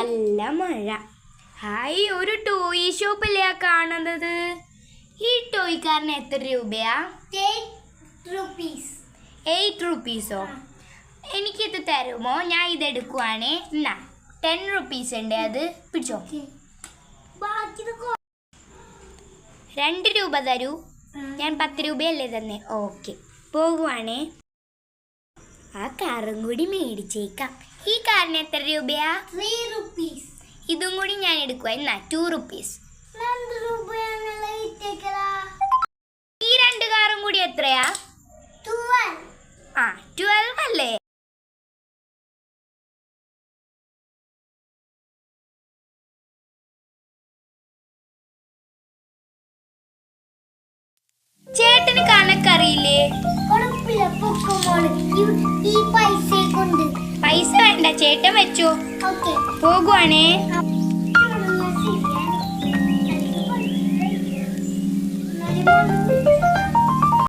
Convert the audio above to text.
നല്ല മഴ. ഹായ്, ഒരു ടോയ് ഷോപ്പല്ലേ കാണുന്നത്? ഈ ടോയ്ക്കാരന് എത്ര രൂപയാ? 8 റുപ്പീസോ? എനിക്കിത് തരുമോ? ഞാൻ ഇതെടുക്കുവാണേ. എന്നാ 10 റുപ്പീസ് ഉണ്ട്, അത് പിടിച്ചോ. 2 രൂപ തരൂ. ഞാൻ 10 രൂപയല്ലേ തന്നെ. ഓക്കെ, പോകുവാണേ. ആ കാറും കൂടി മേടിച്ചേക്കാം. ഈ കാറിന് എത്ര രൂപയാ? 3 rupees. ഇതും കൂടി ഞാൻ എടുക്കുക. എന്നാ 2 റുപ്പീസ്. ഈ 2 കാറും കൂടി എത്രയാ? 12. ആ, 12 അല്ലേ? ചേട്ടന് കണക്കറിയില്ലേ? പൈസ വേണ്ട, ചേട്ടൻ വെച്ചോ. പോകുവാണേ.